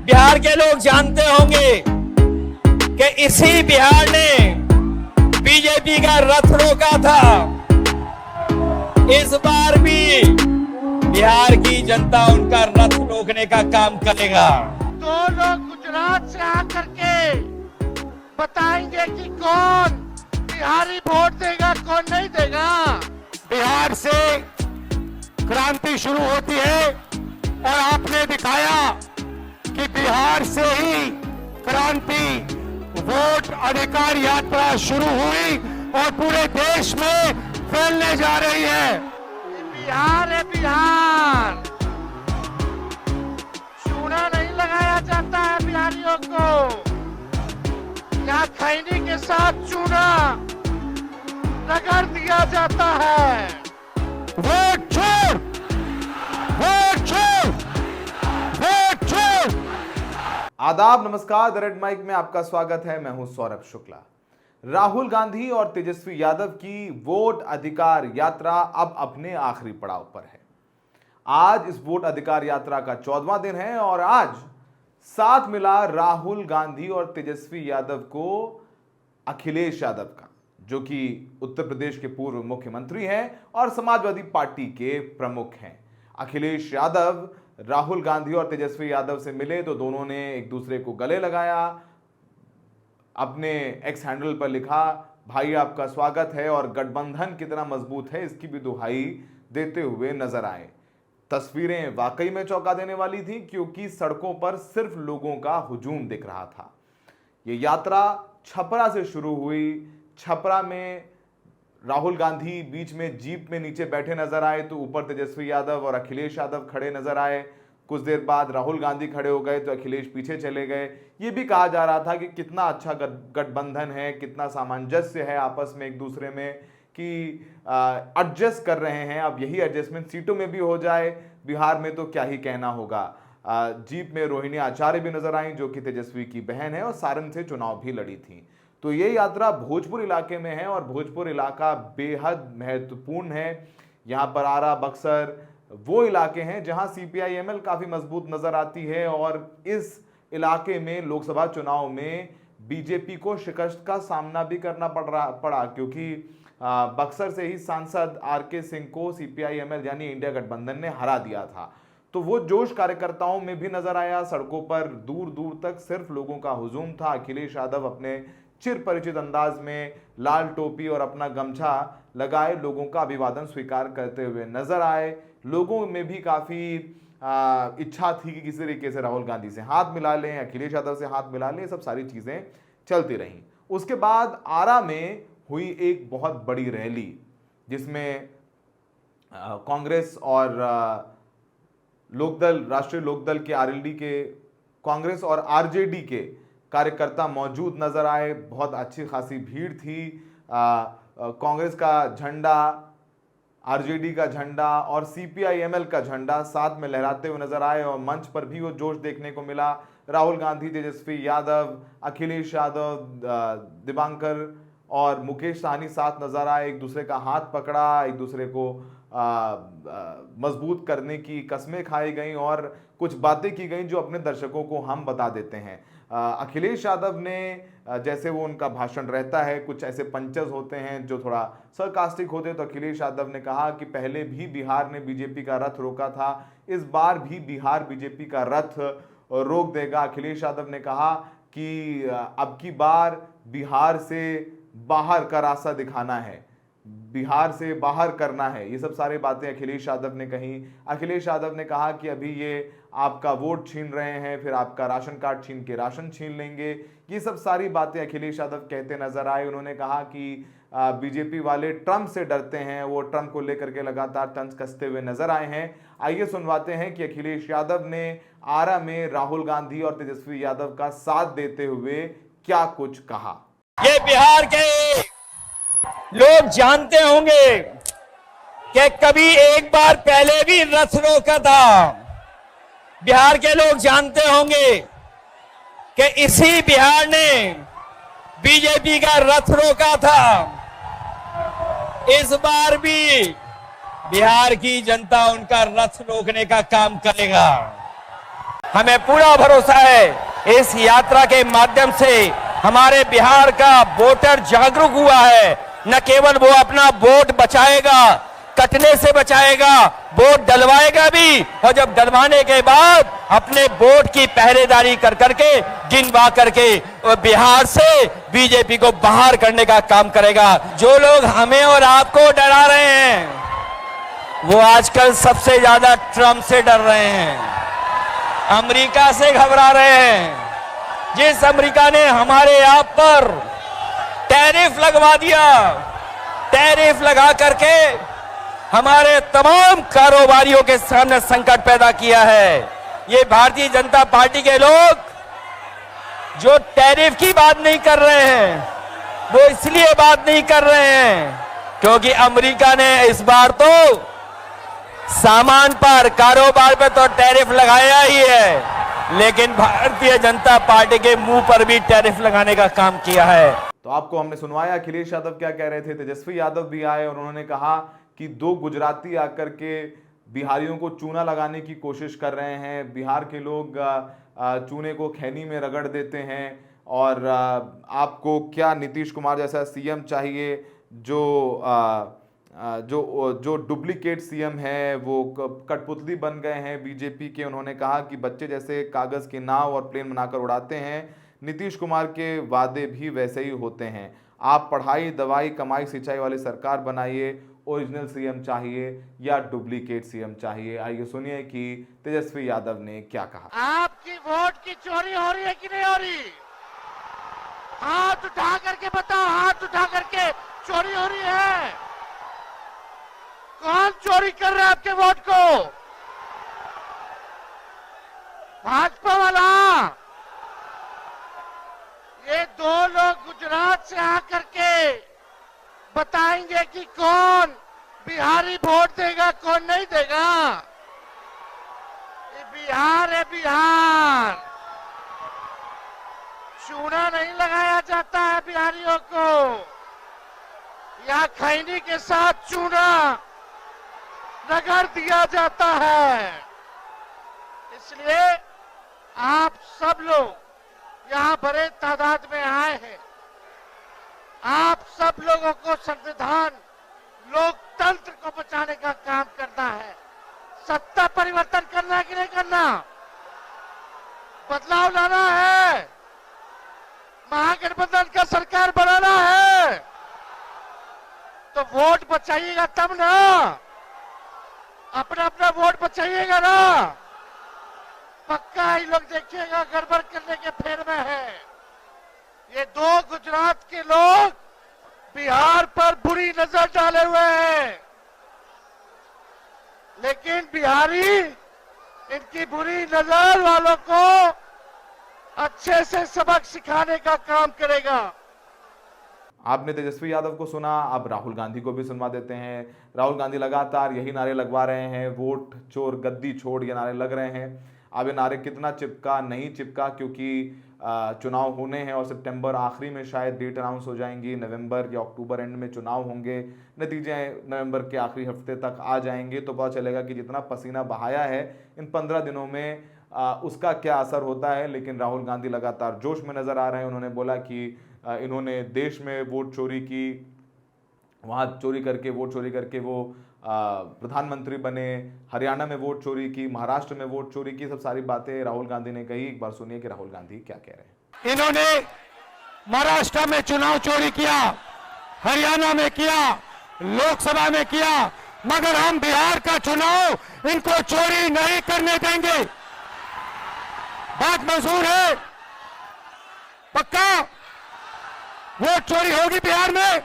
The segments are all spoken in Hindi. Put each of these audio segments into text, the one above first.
बिहार के लोग जानते होंगे कि इसी बिहार ने बीजेपी का रथ रोका था। इस बार भी बिहार की जनता उनका रथ रोकने का काम करेगा। तो लोग गुजरात से आकर के बताएंगे कि कौन बिहारी वोट देगा, कौन नहीं देगा। बिहार से क्रांति शुरू होती है और आपने दिखाया कि बिहार से ही क्रांति वोट अधिकार यात्रा शुरू हुई और पूरे देश में फैलने जा रही है। बिहार है बिहार, चूना नहीं लगाया जाता है बिहारियों को। यहाँ खैनी के साथ चूना रगड़ दिया जाता है। वोट छोड़, वोट छोड़, वोट छोड़। आदाब, नमस्कार। द रेड माइक में आपका स्वागत है। मैं हूं सौरभ शुक्ला। राहुल गांधी और तेजस्वी यादव की वोट अधिकार यात्रा अब अपने आखिरी पड़ाव पर है। आज इस वोट अधिकार यात्रा का 14वां दिन है और आज साथ मिला राहुल गांधी और तेजस्वी यादव को अखिलेश यादव का, जो कि उत्तर प्रदेश के पूर्व मुख्यमंत्री हैं और समाजवादी पार्टी के प्रमुख हैं। अखिलेश यादव राहुल गांधी और तेजस्वी यादव से मिले तो दोनों ने एक दूसरे को गले लगाया। अपने एक्स हैंडल पर लिखा, भाई आपका स्वागत है, और गठबंधन कितना मजबूत है इसकी भी दुहाई देते हुए नजर आए। तस्वीरें वाकई में चौंका देने वाली थी, क्योंकि सड़कों पर सिर्फ लोगों का हुजूम दिख रहा था। ये यात्रा छपरा से शुरू हुई। छपरा में राहुल गांधी बीच में जीप में नीचे बैठे नजर आए तो ऊपर तेजस्वी यादव और अखिलेश यादव खड़े नजर आए। कुछ देर बाद राहुल गांधी खड़े हो गए तो अखिलेश पीछे चले गए। ये भी कहा जा रहा था कि कितना अच्छा गठबंधन है, कितना सामंजस्य है आपस में एक दूसरे में, कि एडजस्ट कर रहे हैं। अब यही एडजस्टमेंट सीटों में भी हो जाए बिहार में तो क्या ही कहना होगा। जीप में रोहिणी आचार्य भी नजर आई, जो कि तेजस्वी की बहन है और सारण से चुनाव भी लड़ी थी। तो ये यात्रा भोजपुर इलाके में है और भोजपुर इलाका बेहद महत्वपूर्ण है। यहाँ पर आरा, बक्सर वो इलाके हैं जहाँ CPI-ML काफ़ी मजबूत नज़र आती है और इस इलाके में लोकसभा चुनाव में बीजेपी को शिकस्त का सामना भी करना पड़ा, क्योंकि बक्सर से ही सांसद RK सिंह को CPI-ML यानी इंडिया गठबंधन ने हरा दिया था। तो वो जोश कार्यकर्ताओं में भी नजर आया। सड़कों पर दूर दूर तक सिर्फ लोगों का हुजूम था। अखिलेश यादव अपने चिर परिचित अंदाज में लाल टोपी और अपना गमछा लगाए लोगों का अभिवादन स्वीकार करते हुए नजर आए। लोगों में भी काफ़ी इच्छा थी कि किसी तरीके से राहुल गांधी से हाथ मिला लें, अखिलेश यादव से हाथ मिला लें। सब सारी चीज़ें चलती रहीं। उसके बाद आरा में हुई एक बहुत बड़ी रैली, जिसमें कांग्रेस और लोकदल, राष्ट्रीय लोकदल के RLD के, कांग्रेस और RJD के कार्यकर्ता मौजूद नजर आए। बहुत अच्छी खासी भीड़ थी। कांग्रेस का झंडा, RJD का झंडा और CPI-ML का झंडा साथ में लहराते हुए नजर आए और मंच पर भी वो जोश देखने को मिला। राहुल गांधी, तेजस्वी यादव, अखिलेश यादव, दिबांकर और मुकेश सहनी साथ नजर आए। एक दूसरे का हाथ पकड़ा, एक दूसरे को मजबूत करने की कस्में खाई गई और कुछ बातें की गई जो अपने दर्शकों को हम बता देते हैं। अखिलेश यादव ने, जैसे वो उनका भाषण रहता है, कुछ ऐसे पंचेस होते हैं जो थोड़ा सरकास्टिक होते हैं, तो अखिलेश यादव ने कहा कि पहले भी बिहार ने बीजेपी का रथ रोका था, इस बार भी बिहार बीजेपी का रथ रोक देगा। अखिलेश यादव ने कहा कि अब की बार बिहार से बाहर का रास्ता दिखाना है, बिहार से बाहर करना है। ये सब सारी बातें अखिलेश यादव ने कही। अखिलेश यादव ने कहा कि अभी ये आपका वोट छीन रहे हैं, फिर आपका राशन कार्ड छीन के राशन छीन लेंगे। ये सब सारी बातें अखिलेश यादव कहते नजर आए। उन्होंने कहा कि बीजेपी वाले ट्रंप से डरते हैं, वो ट्रंप को लेकर के लगातार तंज कसते हुए नजर आए हैं। आइए सुनवाते हैं कि अखिलेश यादव ने आरा में राहुल गांधी और तेजस्वी यादव का साथ देते हुए क्या कुछ कहा। ये बिहार के लोग जानते होंगे कि कभी एक बार पहले भी रथ रोका था। बिहार के लोग जानते होंगे कि इसी बिहार ने बीजेपी का रथ रोका था। इस बार भी बिहार की जनता उनका रथ रोकने का काम करेगा। हमें पूरा भरोसा है इस यात्रा के माध्यम से हमारे बिहार का वोटर जागरूक हुआ है। न केवल वो अपना वोट बचाएगा, कटने से बचाएगा, वोट डलवाएगा भी, और जब डलवाने के बाद अपने वोट की पहरेदारी कर करके गिनवा करके बिहार से बीजेपी को बाहर करने का काम करेगा। जो लोग हमें और आपको डरा रहे हैं वो आजकल सबसे ज्यादा ट्रंप से डर रहे हैं, अमेरिका से घबरा रहे हैं। जिस अमेरिका ने हमारे आप पर टैरिफ लगवा दिया, टैरिफ लगा करके हमारे तमाम कारोबारियों के सामने संकट पैदा किया है। ये भारतीय जनता पार्टी के लोग जो टैरिफ की बात नहीं कर रहे हैं वो इसलिए बात नहीं कर रहे हैं क्योंकि अमेरिका ने इस बार तो सामान पर, कारोबार पर तो टैरिफ लगाया ही है, लेकिन भारतीय जनता पार्टी के मुंह पर भी टैरिफ लगाने का काम किया है। तो आपको हमने सुनवाया अखिलेश यादव क्या कह रहे थे। तेजस्वी यादव भी आए और उन्होंने कहा कि 2 गुजराती आकर के बिहारियों को चूना लगाने की कोशिश कर रहे हैं। बिहार के लोग चूने को खैनी में रगड़ देते हैं और आपको क्या नीतीश कुमार जैसा सीएम चाहिए जो डुप्लीकेट सीएम है, वो कठपुतली बन गए हैं बीजेपी के। उन्होंने कहा कि बच्चे जैसे कागज़ की नाव और प्लेन बनाकर उड़ाते हैं, नीतीश कुमार के वादे भी वैसे ही होते हैं। आप पढ़ाई, दवाई, कमाई, सिंचाई वाली सरकार बनाइए, ओरिजिनल सीएम चाहिए या डुप्लीकेट सीएम चाहिए। आइए सुनिए कि तेजस्वी यादव ने क्या कहा। आपकी वोट की चोरी हो रही है कि नहीं हो रही? हाथ उठा करके बताओ, हाथ उठा करके चोरी हो रही है? कौन चोरी कर रहा है आपके वोट को? भाजपा वाला। ये 2 लोग गुजरात से आकर के बताएंगे कि कौन बिहारी वोट देगा, कौन नहीं देगा। ये बिहार है, बिहार। चूना नहीं लगाया जाता है बिहारियों को, यहाँ खैनी के साथ चूना रगड़ दिया जाता है। इसलिए आप सब लोग यहाँ बड़े तादाद में आए हैं। आप सब लोगों को संविधान, लोकतंत्र को बचाने का काम करना है। सत्ता परिवर्तन करना है कि नहीं करना? बदलाव लाना है, महागठबंधन का सरकार बनाना है, तो वोट बचाइएगा तब ना। अपना अपना वोट बचाइएगा ना। पक्का ही लोग देखिएगा गड़बड़ करने के फेर में है। ये 2 गुजरात के लोग बिहार पर बुरी नजर डाले हुए हैं, लेकिन बिहारी इनकी बुरी नजर वालों को अच्छे से सबक सिखाने का काम करेगा। आपने तेजस्वी यादव को सुना, अब राहुल गांधी को भी सुनवा देते हैं। राहुल गांधी लगातार यही नारे लगवा रहे हैं, वोट चोर गद्दी छोड़, ये नारे लग रहे हैं। अब ये नारे कितना चिपका नहीं चिपका, क्योंकि चुनाव होने हैं और सितंबर आखिरी में शायद डेट अनाउंस हो जाएंगी, नवंबर या अक्टूबर एंड में चुनाव होंगे, नतीजे नवंबर के आखिरी हफ्ते तक आ जाएंगे, तो पता चलेगा कि जितना पसीना बहाया है इन 15 दिनों में उसका क्या असर होता है। लेकिन राहुल गांधी लगातार जोश में नजर आ रहे हैं। उन्होंने बोला कि इन्होंने देश में वोट चोरी की, वहाँ चोरी करके वोट चोरी करके वो प्रधानमंत्री बने, हरियाणा में वोट चोरी की, महाराष्ट्र में वोट चोरी की, सब सारी बातें राहुल गांधी ने कही। एक बार सुनिए कि राहुल गांधी क्या कह रहे हैं। इन्होंने महाराष्ट्र में चुनाव चोरी किया, हरियाणा में किया, लोकसभा में किया, मगर हम बिहार का चुनाव इनको चोरी नहीं करने देंगे। बात मंजूर है? पक्का वोट चोरी होगी बिहार में?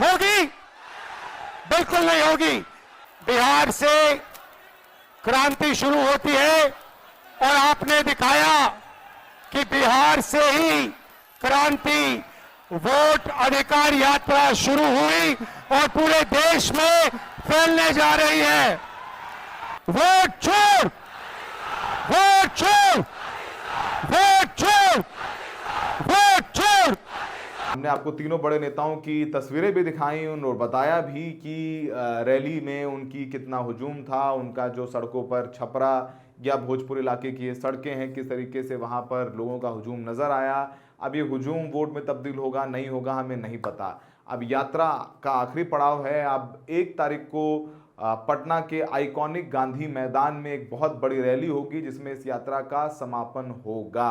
होगी? बिल्कुल नहीं होगी। बिहार से क्रांति शुरू होती है और आपने दिखाया कि बिहार से ही क्रांति, वोट अधिकार यात्रा शुरू हुई और पूरे देश में फैलने जा रही है। वोट छोड़, वोट छोड़, वोट छोड़, वोट छोड़, हमने आपको तीनों बड़े नेताओं की तस्वीरें भी दिखाई और बताया भी कि रैली में उनकी कितना हुजूम था, उनका जो सड़कों पर छपरा या भोजपुर इलाके की ये सड़कें हैं किस तरीके से वहाँ पर लोगों का हुजूम नज़र आया। अब ये हुजूम वोट में तब्दील होगा नहीं होगा हमें नहीं पता। अब यात्रा का आखिरी पड़ाव है। अब 1 तारीख को पटना के आइकॉनिक गांधी मैदान में एक बहुत बड़ी रैली होगी जिसमें इस यात्रा का समापन होगा।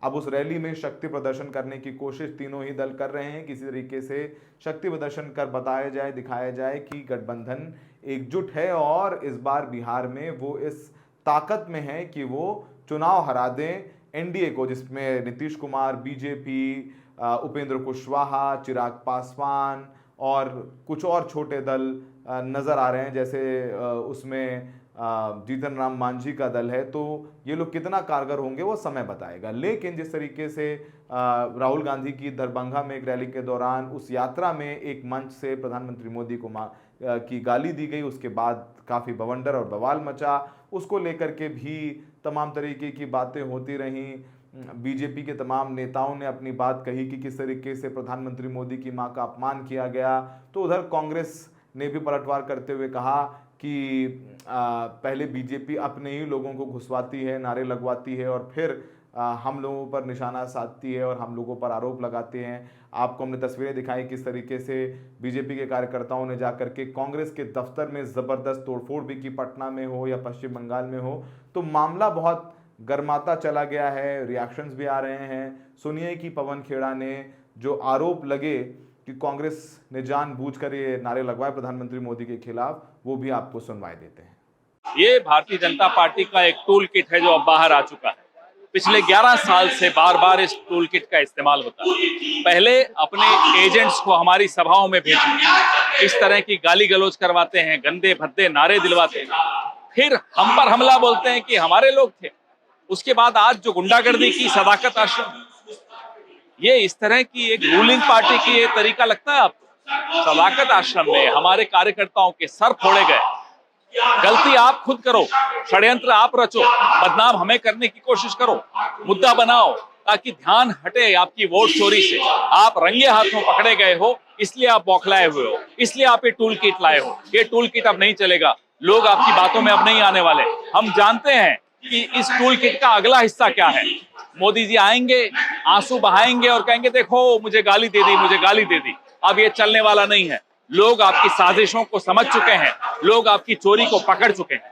अब उस रैली में शक्ति प्रदर्शन करने की कोशिश तीनों ही दल कर रहे हैं, किसी तरीके से शक्ति प्रदर्शन कर बताया जाए, दिखाया जाए कि गठबंधन एकजुट है और इस बार बिहार में वो इस ताकत में है कि वो चुनाव हरा दें एनडीए को, जिसमें नीतीश कुमार, बीजेपी, उपेंद्र कुशवाहा, चिराग पासवान और कुछ और छोटे दल नज़र आ रहे हैं, जैसे उसमें जीतन राम मांझी का दल है। तो ये लोग कितना कारगर होंगे वो समय बताएगा। लेकिन जिस तरीके से राहुल गांधी की दरभंगा में एक रैली के दौरान उस यात्रा में एक मंच से प्रधानमंत्री मोदी को की गाली दी गई, उसके बाद काफ़ी बवंडर और बवाल मचा, उसको लेकर के भी तमाम तरीके की बातें होती रहीं। बीजेपी के तमाम नेताओं ने अपनी बात कही कि किस तरीके से प्रधानमंत्री मोदी की मां का अपमान किया गया। तो उधर कांग्रेस ने भी पलटवार करते हुए कहा कि पहले बीजेपी अपने ही लोगों को घुसवाती है, नारे लगवाती है और फिर हम लोगों पर निशाना साधती है और हम लोगों पर आरोप लगाते हैं। आपको हमने तस्वीरें दिखाई किस तरीके से बीजेपी के कार्यकर्ताओं ने जाकर के कांग्रेस के दफ्तर में ज़बरदस्त तोड़फोड़ भी की, पटना में हो या पश्चिम बंगाल में हो। तो मामला बहुत गर्माता चला गया है, रिएक्शंस भी आ रहे हैं। सुनिए कि पवन खेड़ा ने जो आरोप लगे कि कांग्रेस ने जानबूझकर ये नारे लगवाए प्रधानमंत्री मोदी के खिलाफ, वो भी आपको सुनवाई देते हैं। ये भारतीय जनता पार्टी का एक टूल किट है जो अब बाहर आ चुका है। पिछले 11 साल से बार बार इस टूल किट का इस्तेमाल होता है। पहले अपने एजेंट्स को हमारी सभाओं में भेजते, इस तरह की गाली गलौज करवाते हैं, गंदे भद्दे नारे दिलवाते हैं, फिर हम पर हमला बोलते हैं कि हमारे लोग थे। उसके बाद आज जो गुंडागर्दी की सदाकत आश्रम, ये इस तरह की एक रूलिंग पार्टी की ये तरीका लगता है आपको? सदाकत आश्रम में हमारे कार्यकर्ताओं के सर फोड़े गए। गलती आप खुद करो, षड्यंत्र आप रचो, बदनाम हमें करने की कोशिश करो, मुद्दा बनाओ ताकि ध्यान हटे आपकी वोट चोरी से। आप रंगे हाथों पकड़े गए हो, इसलिए आप बौखलाए हुए हो, इसलिए आप ये टूल किट लाए हो। ये टूल किट अब नहीं चलेगा, लोग आपकी बातों में अब नहीं आने वाले। हम जानते हैं कि इस टूल किट का अगला हिस्सा क्या है। मोदी जी आएंगे, आंसू बहाएंगे और कहेंगे देखो मुझे गाली दे दी, मुझे गाली दे दी। अब ये चलने वाला नहीं है। लोग आपकी साजिशों को समझ चुके हैं, लोग आपकी चोरी को पकड़ चुके हैं।